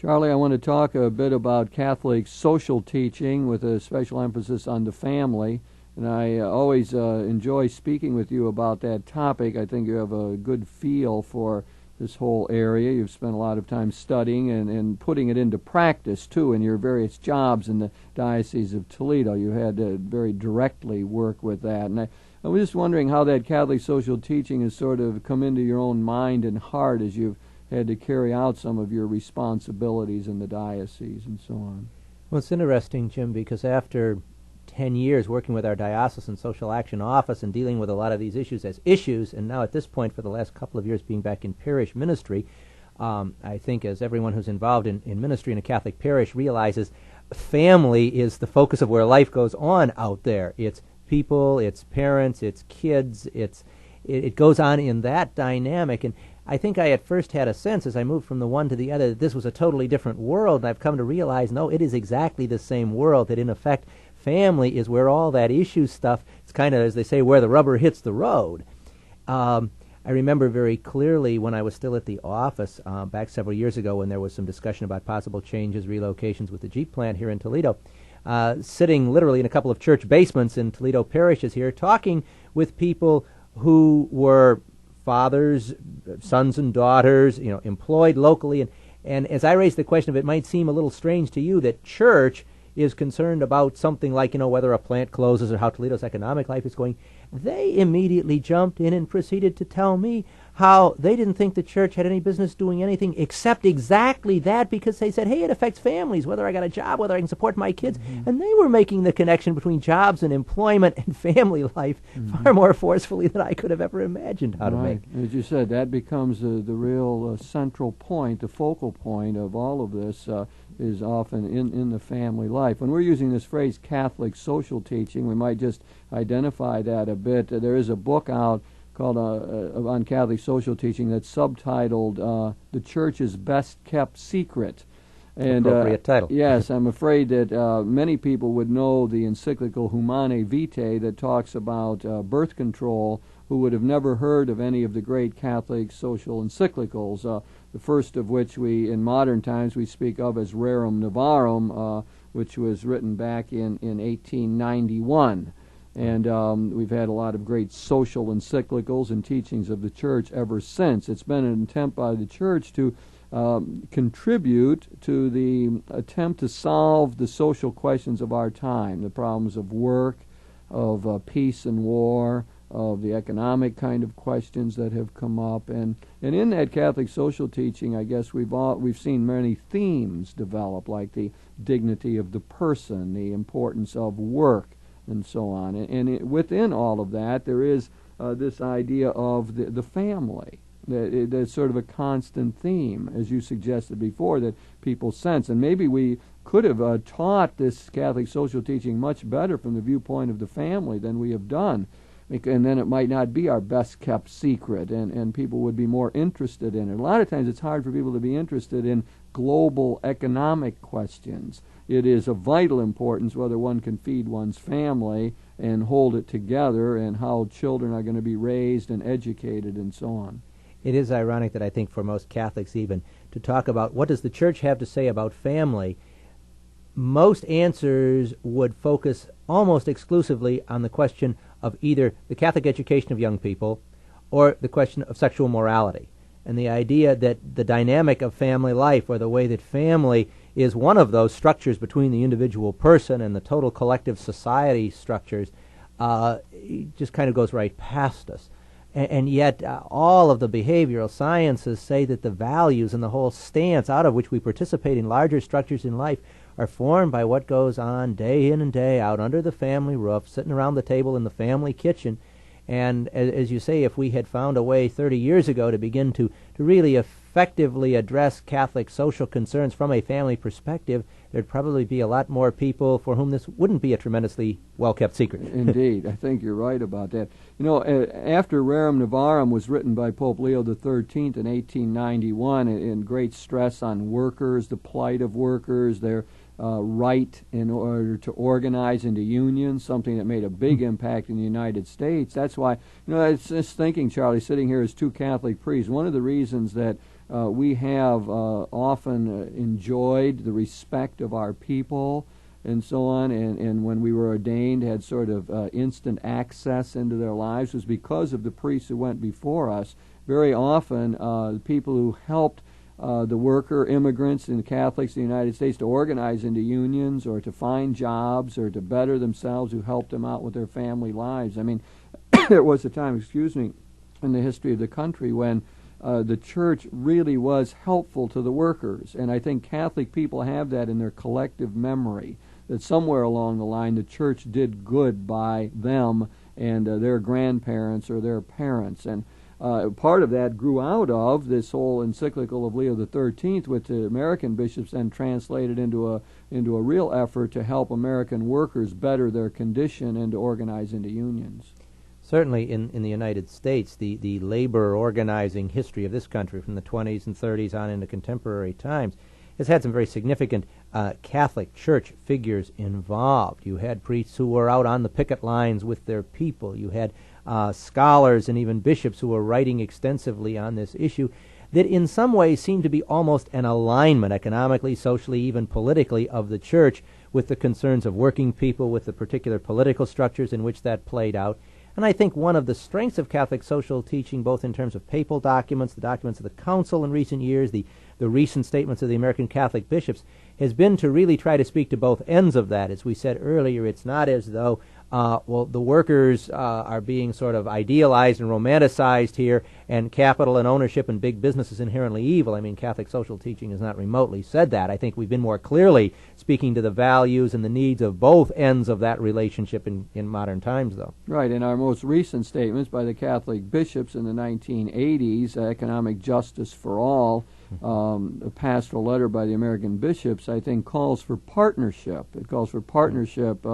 Charlie, I want to talk a bit about Catholic social teaching with a special emphasis on the family. And I always enjoy speaking with you about that topic. I think you have a good feel for this whole area. You've spent a lot of time studying and putting it into practice, too, in your various jobs in the Diocese of Toledo. You had to very directly work with that. And I was just wondering how that Catholic social teaching has sort of come into your own mind and heart as you've had to carry out some of your responsibilities in the diocese and so on. Well, it's interesting, Jim, because after 10 years working with our diocesan social action office and dealing with a lot of these issues as issues, and now at this point for the last couple of years being back in parish ministry, I think as everyone who's involved in ministry in a Catholic parish realizes, family is the focus of where life goes on out there. It's people, it's parents, it's kids, it goes on in that dynamic. And I think I at first had a sense as I moved from the one to the other that this was a totally different world, and I've come to realize, no, it is exactly the same world, that in effect family is where all that issue stuff, it's kind of, as they say, where the rubber hits the road. I remember very clearly when I was still at the office back several years ago when there was some discussion about possible changes, relocations with the Jeep plant here in Toledo, sitting literally in a couple of church basements in Toledo parishes here, talking with people who were fathers, sons and daughters, employed locally. And as I raised the question, if it might seem a little strange to you that church is concerned about something like, whether a plant closes or how Toledo's economic life is going, they immediately jumped in and proceeded to tell me how they didn't think the church had any business doing anything except exactly that, because they said, hey, it affects families, whether I got a job, whether I can support my kids. Mm-hmm. And they were making the connection between jobs and employment and family life far more forcefully than I could have ever imagined how to make. As you said, that becomes the real central point, the focal point of all of this is often in the family life. When we're using this phrase Catholic social teaching, we might just identify that a bit. There is a book out called on Catholic social teaching that's subtitled The Church's Best Kept Secret. And, appropriate title. Yes, I'm afraid that many people would know the encyclical Humanae Vitae that talks about birth control who would have never heard of any of the great Catholic social encyclicals, the first of which in modern times we speak of as Rerum Novarum, which was written back in 1891. And we've had a lot of great social encyclicals and teachings of the Church ever since. It's been an attempt by the Church to contribute to the attempt to solve the social questions of our time, the problems of work, of peace and war, of the economic kind of questions that have come up. And in that Catholic social teaching, I guess we've seen many themes develop, like the dignity of the person, the importance of work, and so on. And within all of that, there is this idea of the family. That's sort of a constant theme, as you suggested before, that people sense. And maybe we could have taught this Catholic social teaching much better from the viewpoint of the family than we have done. And then it might not be our best kept secret, and people would be more interested in it. A lot of times it's hard for people to be interested in global economic questions. It is of vital importance whether one can feed one's family and hold it together, and how children are going to be raised and educated and so on. It is ironic that I think for most Catholics even, to talk about what does the Church have to say about family, most answers would focus almost exclusively on the question of either the Catholic education of young people or the question of sexual morality. And the idea that the dynamic of family life, or the way that family is one of those structures between the individual person and the total collective society structures, just kind of goes right past us. And yet all of the behavioral sciences say that the values and the whole stance out of which we participate in larger structures in life are formed by what goes on day in and day out under the family roof, sitting around the table in the family kitchen. And as you say, if we had found a way 30 years ago to begin to really effectively address Catholic social concerns from a family perspective, there'd probably be a lot more people for whom this wouldn't be a tremendously well-kept secret. Indeed. I think you're right about that. After Rerum Novarum was written by Pope Leo XIII in 1891, in great stress on workers, the plight of workers, their right in order to organize into unions, something that made a big impact in the United States. That's why, it's just thinking, Charlie, sitting here as two Catholic priests, one of the reasons that we have often enjoyed the respect of our people and so on, and when we were ordained had sort of instant access into their lives was because of the priests who went before us. Very often, the people who helped the worker immigrants and Catholics in the United States to organize into unions or to find jobs or to better themselves, who helped them out with their family lives. I mean, there was a time, in the history of the country when the church really was helpful to the workers, and I think Catholic people have that in their collective memory, that somewhere along the line the church did good by them and their grandparents or their parents. And part of that grew out of this whole encyclical of Leo XIII, which the American bishops then translated into a real effort to help American workers better their condition and to organize into unions. Certainly in the United States, the labor organizing history of this country from the 20s and 30s on into contemporary times has had some very significant Catholic Church figures involved. You had priests who were out on the picket lines with their people. You had scholars and even bishops who were writing extensively on this issue that in some ways seemed to be almost an alignment, economically, socially, even politically, of the Church with the concerns of working people, with the particular political structures in which that played out. And I think one of the strengths of Catholic social teaching, both in terms of papal documents, the documents of the Council in recent years, the recent statements of the American Catholic bishops, has been to really try to speak to both ends of that. As we said earlier, it's not as though, the workers are being sort of idealized and romanticized here, and capital and ownership and big business is inherently evil. I mean, Catholic social teaching has not remotely said that. I think we've been more clearly speaking to the values and the needs of both ends of that relationship in modern times, though. Right. In our most recent statements by the Catholic bishops in the 1980s, Economic Justice for All, a pastoral letter by the American bishops, I think, calls for partnership. It calls for partnership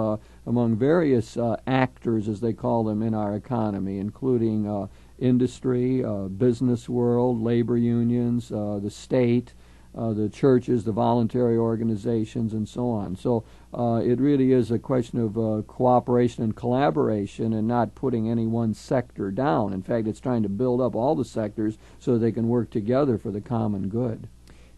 among various actors, as they call them, in our economy, including industry, business world, labor unions, the state, the churches, the voluntary organizations, and so on. So it really is a question of cooperation and collaboration and not putting any one sector down. In fact, it's trying to build up all the sectors so they can work together for the common good.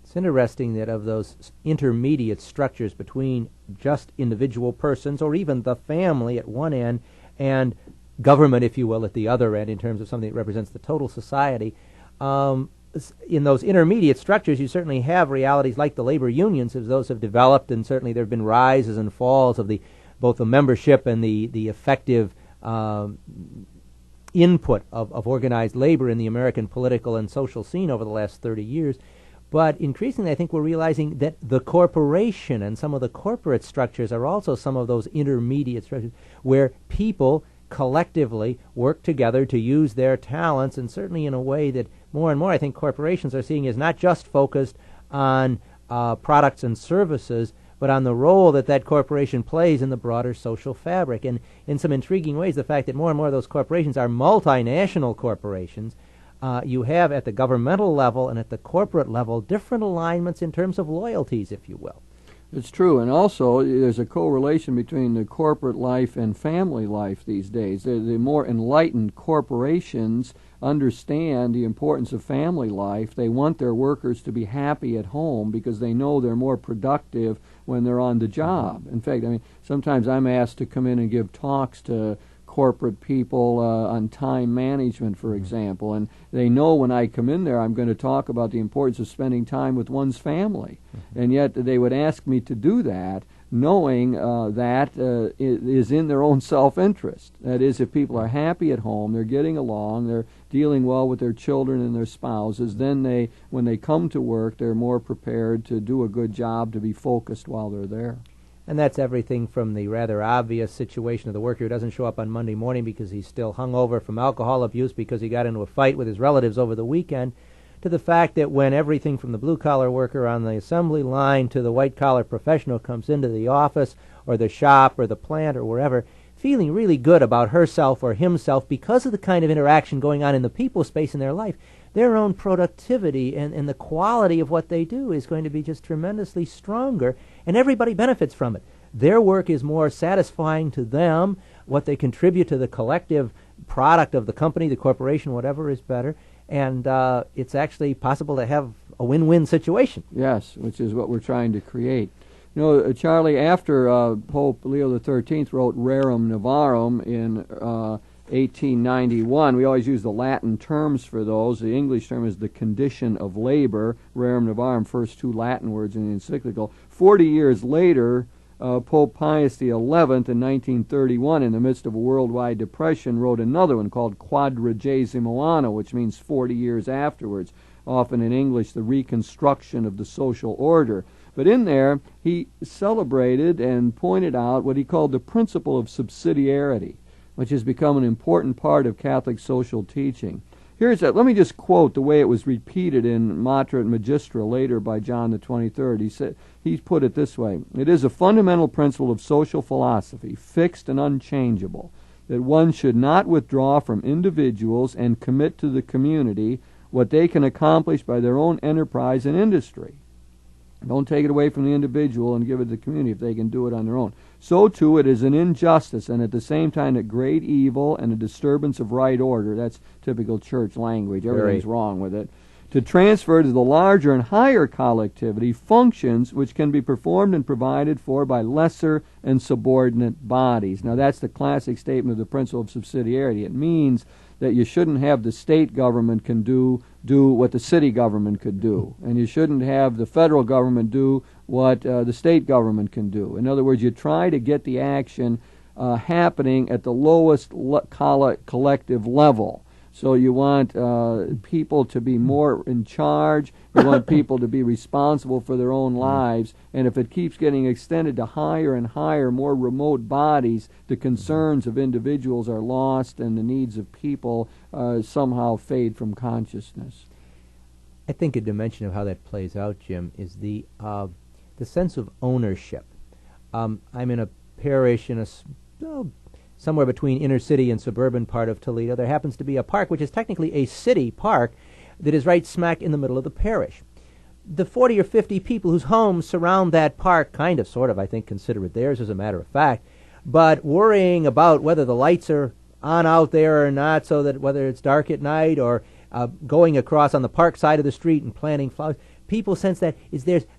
It's interesting that of those intermediate structures between just individual persons or even the family at one end and government, if you will, at the other end in terms of something that represents the total society, in those intermediate structures you certainly have realities like the labor unions as those have developed, and certainly there have been rises and falls of both the membership and the effective input of organized labor in the American political and social scene over the last 30 years. But increasingly, I think we're realizing that the corporation and some of the corporate structures are also some of those intermediate structures where people collectively work together to use their talents, and certainly in a way that more and more I think corporations are seeing as not just focused on products and services, but on the role that corporation plays in the broader social fabric. And in some intriguing ways, the fact that more and more of those corporations are multinational corporations, you have at the governmental level and at the corporate level different alignments in terms of loyalties, if you will. It's true, and also there's a correlation between the corporate life and family life these days. The more enlightened corporations understand the importance of family life. They want their workers to be happy at home because they know they're more productive when they're on the job. In fact, I mean, sometimes I'm asked to come in and give talks to corporate people on time management, for example, and they know when I come in there I'm going to talk about the importance of spending time with one's family, and yet they would ask me to do that knowing that it is in their own self-interest. That is, if people are happy at home, they're getting along, they're dealing well with their children and their spouses, then when they come to work, they're more prepared to do a good job, to be focused while they're there. And that's everything from the rather obvious situation of the worker who doesn't show up on Monday morning because he's still hungover from alcohol abuse because he got into a fight with his relatives over the weekend, to the fact that when everything from the blue-collar worker on the assembly line to the white-collar professional comes into the office or the shop or the plant or wherever, feeling really good about herself or himself because of the kind of interaction going on in the people space in their life, their own productivity and the quality of what they do is going to be just tremendously stronger, and everybody benefits from it. Their work is more satisfying to them. What they contribute to the collective product of the company, the corporation, whatever, is better. and it's actually possible to have a win-win situation. Yes, which is what we're trying to create. You know, Charlie, after Pope Leo XIII wrote Rerum Novarum in 1891, we always use the Latin terms for those. The English term is the condition of labor, Rerum Novarum, first two Latin words in the encyclical. 40 years later, Pope Pius XI in 1931, in the midst of a worldwide depression, wrote another one called Quadragesimo Anno, which means 40 years afterwards, often in English, the reconstruction of the social order. But in there, he celebrated and pointed out what he called the principle of subsidiarity, which has become an important part of Catholic social teaching. Let me just quote the way it was repeated in Mater et Magistra later by John the 23rd. He put it this way: "It is a fundamental principle of social philosophy, fixed and unchangeable, that one should not withdraw from individuals and commit to the community what they can accomplish by their own enterprise and industry. Don't take it away from the individual and give it to the community if they can do it on their own. So, too, it is an injustice and at the same time a great evil and a disturbance of right order." That's typical church language. Everything's wrong with it. "To transfer to the larger and higher collectivity functions which can be performed and provided for by lesser and subordinate bodies." Now, that's the classic statement of the principle of subsidiarity. It means that you shouldn't have the state government can do what the city government could do, and you shouldn't have the federal government do what the state government can do. In other words, you try to get the action happening at the lowest collective level. So you want people to be more in charge, you want people to be responsible for their own lives, and if it keeps getting extended to higher and higher, more remote bodies, the concerns of individuals are lost and the needs of people somehow fade from consciousness. I think a dimension of how that plays out, Jim, is the sense of ownership. I'm in a parish in somewhere between inner city and suburban part of Toledo. There happens to be a park, which is technically a city park, that is right smack in the middle of the parish. The 40 or 50 people whose homes surround that park sort of, I think, consider it theirs as a matter of fact, but worrying about whether the lights are on out there or not, so that whether it's dark at night or going across on the park side of the street and planting flowers, people sense that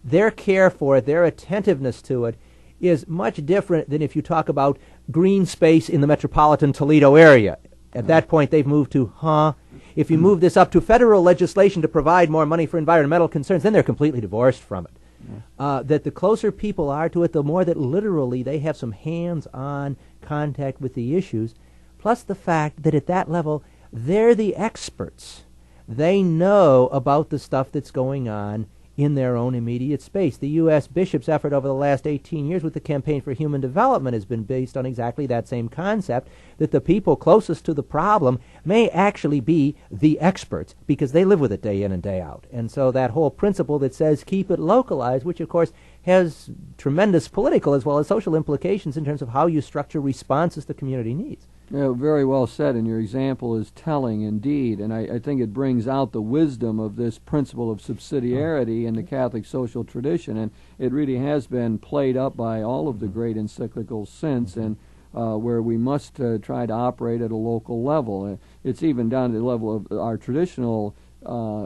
their care for it, their attentiveness to it, is much different than if you talk about green space in the metropolitan Toledo area. At that point, they've moved to, if you move this up to federal legislation to provide more money for environmental concerns, then they're completely divorced from it. That the closer people are to it, the more that literally they have some hands-on contact with the issues, plus the fact that at that level, they're the experts. They know about the stuff that's going on in their own immediate space. The U.S. bishops' effort over the last 18 years with the Campaign for Human Development has been based on exactly that same concept, that the people closest to the problem may actually be the experts because they live with it day in and day out. And so that whole principle that says keep it localized, which of course has tremendous political as well as social implications in terms of how you structure responses the community needs. Yeah, very well said, and your example is telling indeed, and I think it brings out the wisdom of this principle of subsidiarity in the Catholic social tradition, and it really has been played up by all of the great encyclicals since, and where we must try to operate at a local level. It's even down to the level of our traditional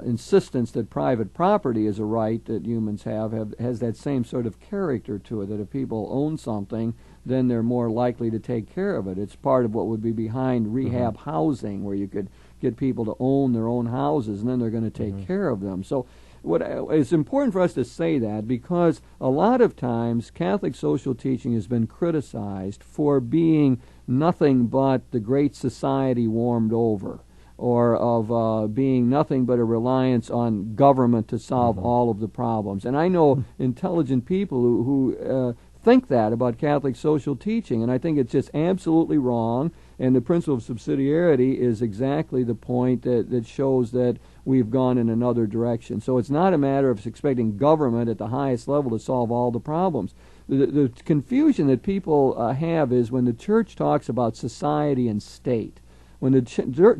insistence that private property is a right that humans has that same sort of character to it, that if people own something, then they're more likely to take care of it. It's part of what would be behind rehab housing, where you could get people to own their own houses, and then they're going to take care of them. So it's important for us to say that, because a lot of times Catholic social teaching has been criticized for being nothing but the great society warmed over, or of being nothing but a reliance on government to solve all of the problems. And I know intelligent people who think that about Catholic social teaching, and I think it's just absolutely wrong, and the principle of subsidiarity is exactly the point that shows that we've gone in another direction. So it's not a matter of expecting government at the highest level to solve all the problems. The confusion that people have is when the Church talks about society and state. When the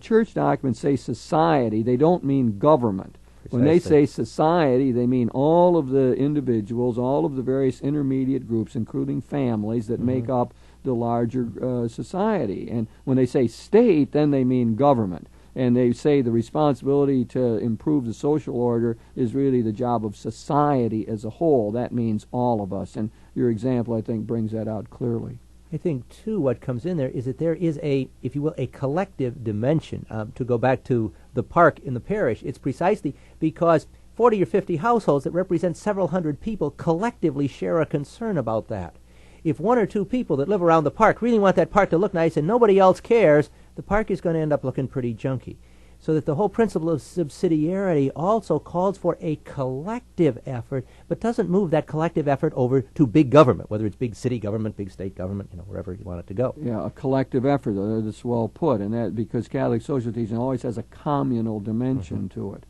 Church documents say society, they don't mean government. When they say society, they mean all of the individuals, all of the various intermediate groups, including families, that make up the larger society. And when they say state, then they mean government. And they say the responsibility to improve the social order is really the job of society as a whole. That means all of us. And your example, I think, brings that out clearly. I think, too, what comes in there is that there is a, if you will, a collective dimension. To go back to the park in the parish, it's precisely because 40 or 50 households that represent several hundred people collectively share a concern about that. If one or two people that live around the park really want that park to look nice and nobody else cares, the park is going to end up looking pretty junky. So that the whole principle of subsidiarity also calls for a collective effort, but doesn't move that collective effort over to big government, whether it's big city government, big state government, wherever you want it to go. Yeah, a collective effort, that's well put, and that because Catholic social teaching always has a communal dimension to it.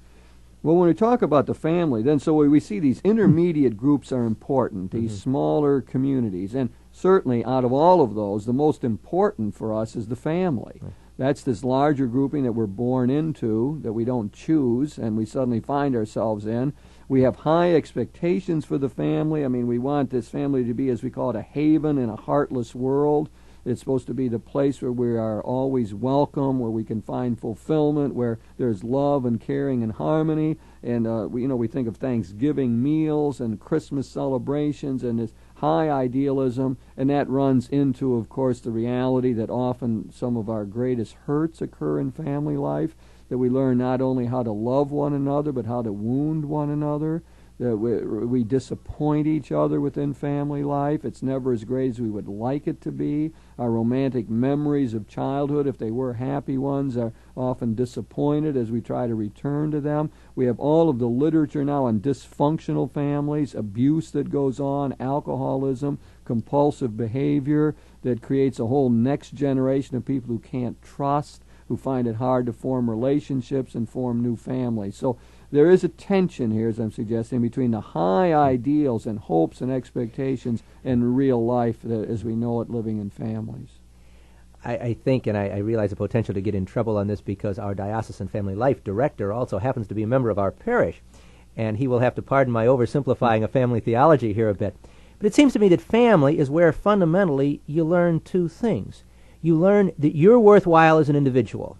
Well, when we talk about the family, then so we see these intermediate groups are important, these smaller communities, and certainly out of all of those, the most important for us is the family. That's this larger grouping that we're born into, that we don't choose, and we suddenly find ourselves in. We have high expectations for the family. I mean, we want this family to be, as we call it, a haven in a heartless world. It's supposed to be the place where we are always welcome, where we can find fulfillment, where there's love and caring and harmony. And we think of Thanksgiving meals and Christmas celebrations and this high idealism, and that runs into, of course, the reality that often some of our greatest hurts occur in family life, that we learn not only how to love one another, but how to wound one another, that we disappoint each other within family life. It's never as great as we would like it to be. Our romantic memories of childhood, if they were happy ones, are often disappointed as we try to return to them. We have all of the literature now on dysfunctional families, abuse that goes on, alcoholism, compulsive behavior that creates a whole next generation of people who can't trust, who find it hard to form relationships and form new families. So there is a tension here, as I'm suggesting, between the high ideals and hopes and expectations and real life as we know it living in families. I think, and I realize the potential to get in trouble on this because our diocesan family life director also happens to be a member of our parish, and he will have to pardon my oversimplifying of family theology here a bit. But it seems to me that family is where fundamentally you learn two things. You learn that you're worthwhile as an individual.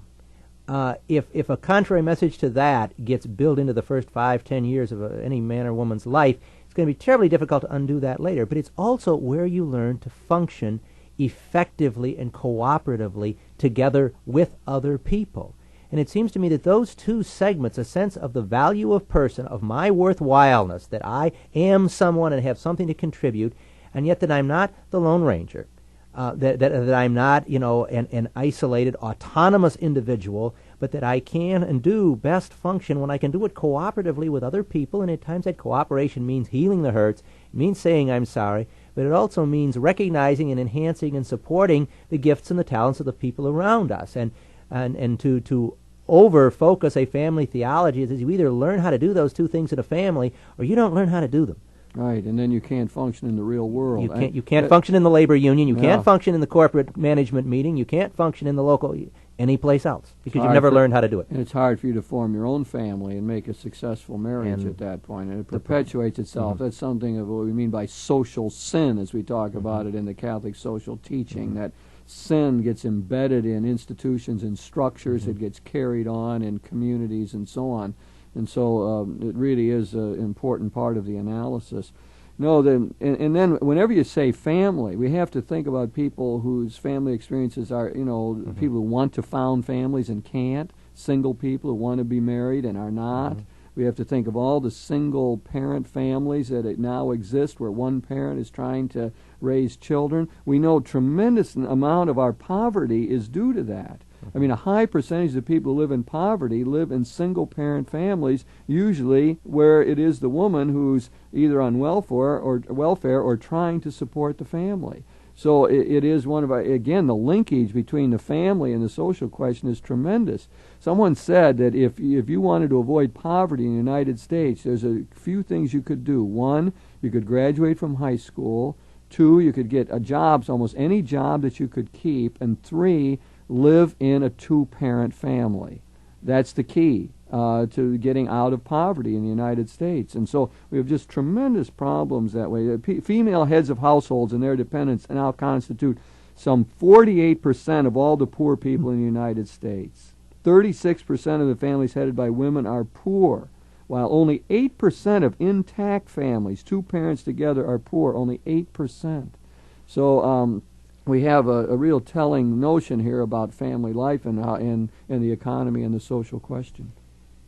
If a contrary message to that gets built into the first 5-10 years of any man or woman's life, it's going to be terribly difficult to undo that later. But it's also where you learn to function effectively and cooperatively together with other people. And it seems to me that those two segments, a sense of the value of person, of my worthwhileness, that I am someone and have something to contribute, and yet that I'm not the Lone Ranger, that I'm not, an isolated, autonomous individual, but that I can and do best function when I can do it cooperatively with other people, and at times that cooperation means healing the hurts, it means saying I'm sorry, but it also means recognizing and enhancing and supporting the gifts and the talents of the people around us. And to over-focus a family theology is you either learn how to do those two things in a family or you don't learn how to do them. Right, and then you can't function in the real world. You can't function in the labor union. You can't function in the corporate management meeting. You can't function in the local, any place else, because you've never learned how to do it. And it's hard for you to form your own family and make a successful marriage at that point, and it perpetuates itself. That's something of what we mean by social sin, as we talk about it in the Catholic social teaching, that sin gets embedded in institutions and structures, it gets carried on in communities and so on. And so it really is an important part of the analysis. And then whenever you say family, we have to think about people whose family experiences are, people who want to found families and can't, single people who want to be married and are not. We have to think of all the single parent families that now exist where one parent is trying to raise children. We know a tremendous amount of our poverty is due to that. I mean, a high percentage of people who live in poverty live in single-parent families, usually where it is the woman who's either on welfare or trying to support the family. So it is one of our, again, the linkage between the family and the social question is tremendous. Someone said that if you wanted to avoid poverty in the United States, there's a few things you could do. One, you could graduate from high school. Two, you could get a job, almost any job that you could keep. And three, live in a two-parent family. That's the key to getting out of poverty in the United States. And so we have just tremendous problems that way. Female heads of households and their dependents now constitute some 48% of all the poor people in the United States. 36% of the families headed by women are poor, while only 8% of intact families, two parents together, are poor. Only 8%. So we have a real telling notion here about family life and the economy and the social question.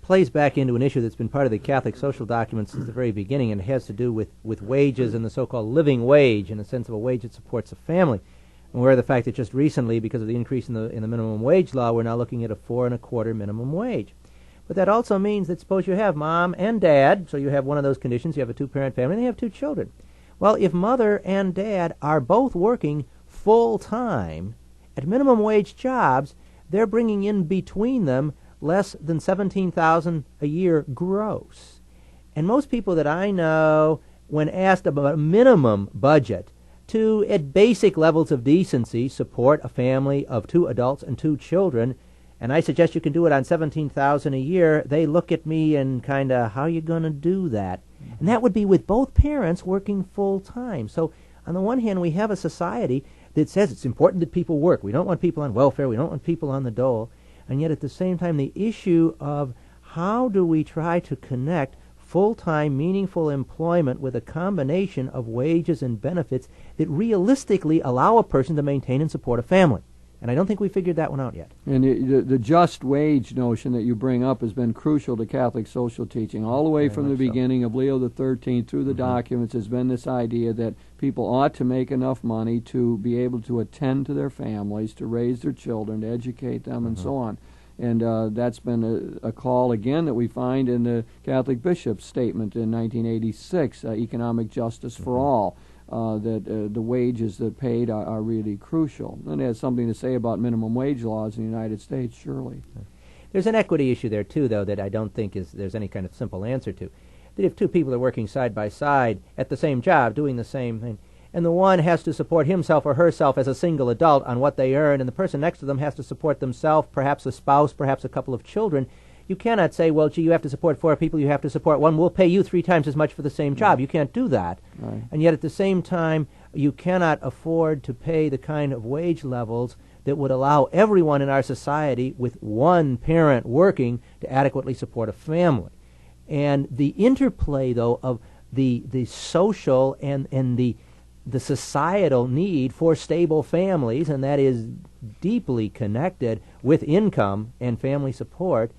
Plays back into an issue that's been part of the Catholic social documents since the very beginning, and it has to do with wages and the so-called living wage, in the sense of a wage that supports a family. And we're the fact that just recently, because of the increase in the minimum wage law, we're now looking at a 4.25 minimum wage. But that also means that suppose you have mom and dad, so you have one of those conditions, you have a two-parent family, and they have two children. Well, if mother and dad are both working full-time at minimum wage jobs, they're bringing in between them less than $17,000 a year gross. And most people that I know, when asked about a minimum budget to, at basic levels of decency, support a family of 2 adults and 2 children, and I suggest you can do it on $17,000 a year, they look at me and kind of, how are you going to do that? And that would be with both parents working full-time. So on the one hand, we have a society that says it's important that people work. We don't want people on welfare. We don't want people on the dole. And yet at the same time, the issue of how do we try to connect full-time, meaningful employment with a combination of wages and benefits that realistically allow a person to maintain and support a family. And I don't think we figured that one out yet. And the just wage notion that you bring up has been crucial to Catholic social teaching. All the way from the beginning of Leo XIII through the documents has been this idea that people ought to make enough money to be able to attend to their families, to raise their children, to educate them, and so on. And that's been a call, again, that we find in the Catholic bishop's statement in 1986, Economic Justice for All. That the wages that paid are really crucial. And it has something to say about minimum wage laws in the United States, surely. There's an equity issue there, too, though, that I don't think there's any kind of simple answer to. That if two people are working side by side at the same job, doing the same thing, and the one has to support himself or herself as a single adult on what they earn, and the person next to them has to support themselves, perhaps a spouse, perhaps a couple of children, you cannot say, well, gee, you have to support 4 people, you have to support one, we'll pay you 3 times as much for the same job. You can't do that. Right. And yet at the same time, you cannot afford to pay the kind of wage levels that would allow everyone in our society with one parent working to adequately support a family. And the interplay, though, of the social and the societal need for stable families, and that is deeply connected with income and family support,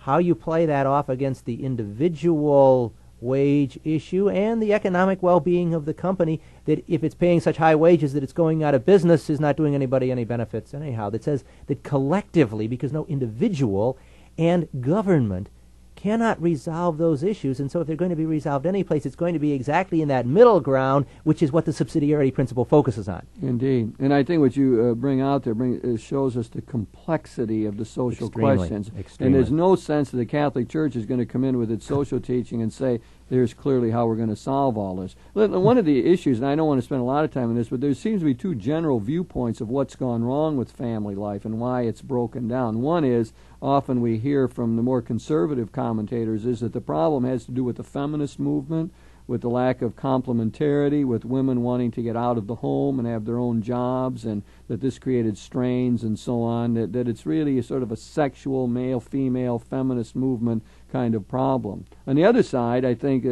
how you play that off against the individual wage issue and the economic well-being of the company, that if it's paying such high wages that it's going out of business, is not doing anybody any benefits anyhow. That says that collectively, because no individual and government cannot resolve those issues, and so if they're going to be resolved any place, it's going to be exactly in that middle ground, which is what the subsidiarity principle focuses on. Indeed. And I think what you bring out there shows us the complexity of the social questions. Extremely. And there's no sense that the Catholic Church is going to come in with its social teaching and say, there's clearly how we're going to solve all this. One of the issues, and I don't want to spend a lot of time on this, but there seems to be 2 general viewpoints of what's gone wrong with family life and why it's broken down. One is, often we hear from the more conservative commentators, is that the problem has to do with the feminist movement, with the lack of complementarity, with women wanting to get out of the home and have their own jobs, and that this created strains and so on, that it's really a sort of a sexual, male-female, feminist movement kind of problem. On the other side, I think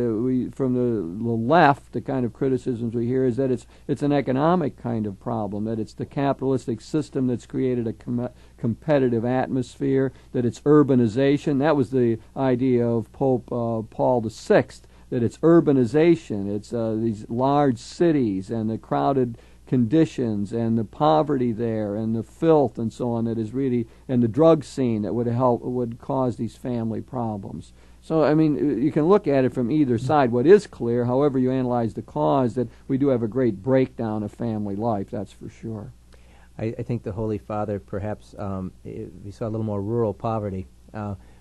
from the left, the kind of criticisms we hear is that it's an economic kind of problem, that it's the capitalistic system that's created a competitive atmosphere, that it's urbanization. That was the idea of Pope Paul VI, that it's urbanization, it's these large cities and the crowded conditions and the poverty there and the filth and so on that is really, and the drug scene that would cause these family problems. So, I mean, you can look at it from either side. What is clear, however you analyze the cause, that we do have a great breakdown of family life, that's for sure. I think the Holy Father, perhaps, if he saw a little more rural poverty,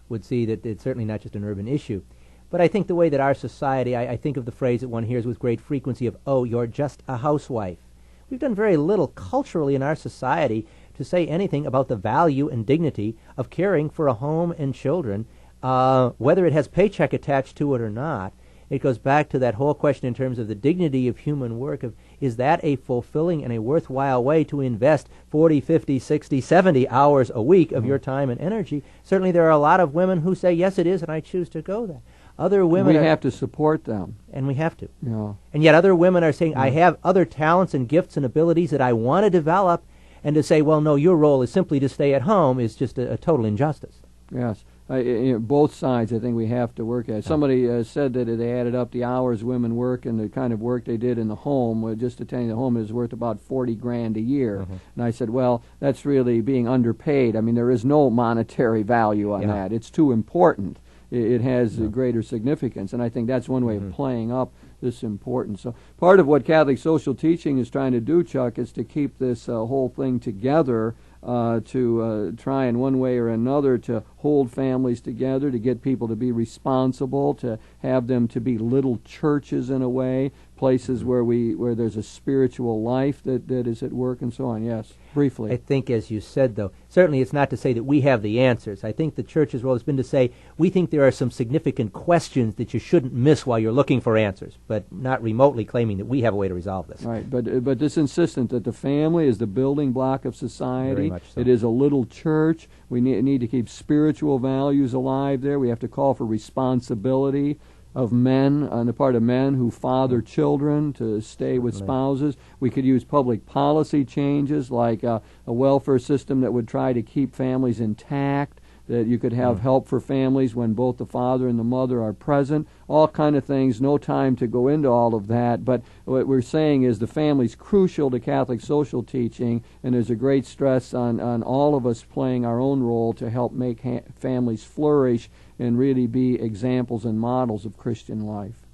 would see that it's certainly not just an urban issue. But I think the way that our society, I think of the phrase that one hears with great frequency of, oh, you're just a housewife. We've done very little culturally in our society to say anything about the value and dignity of caring for a home and children, whether it has paycheck attached to it or not. It goes back to that whole question in terms of the dignity of human work, of is that a fulfilling and a worthwhile way to invest 40, 50, 60, 70 hours a week of your time and energy? Certainly there are a lot of women who say, yes, it is, and I choose to go there. Other women we have to support them. And we have to. Yeah. And yet other women are saying, I have other talents and gifts and abilities that I want to develop, and to say, well, no, your role is simply to stay at home is just a total injustice. Yes. Both sides, I think we have to work at. Somebody said that they added up the hours women work and the kind of work they did in the home, just attending the home, is worth about $40,000 a year. And I said, well, that's really being underpaid. I mean, there is no monetary value on that. It's too important. It has greater significance, and I think that's one way of playing up this importance. So part of what Catholic social teaching is trying to do, Chuck, is to keep this whole thing together, to try in one way or another to hold families together, to get people to be responsible, to have them to be little churches in a way, places where there's a spiritual life that is at work and so on. Yes, briefly. I think, as you said, though, certainly it's not to say that we have the answers. I think the Church's role has been to say, we think there are some significant questions that you shouldn't miss while you're looking for answers, but not remotely claiming that we have a way to resolve this. Right, but this insistence that the family is the building block of society. Very much so. It is a little church. We need to keep spiritual values alive there. We have to call for responsibility of men, on the part of men who father children, to stay with spouses. We could use public policy changes like a welfare system that would try to keep families intact, that you could have help for families when both the father and the mother are present, all kind of things. No time to go into all of that, but what we're saying is the family's crucial to Catholic social teaching, and there's a great stress on all of us playing our own role to help make families flourish and really be examples and models of Christian life.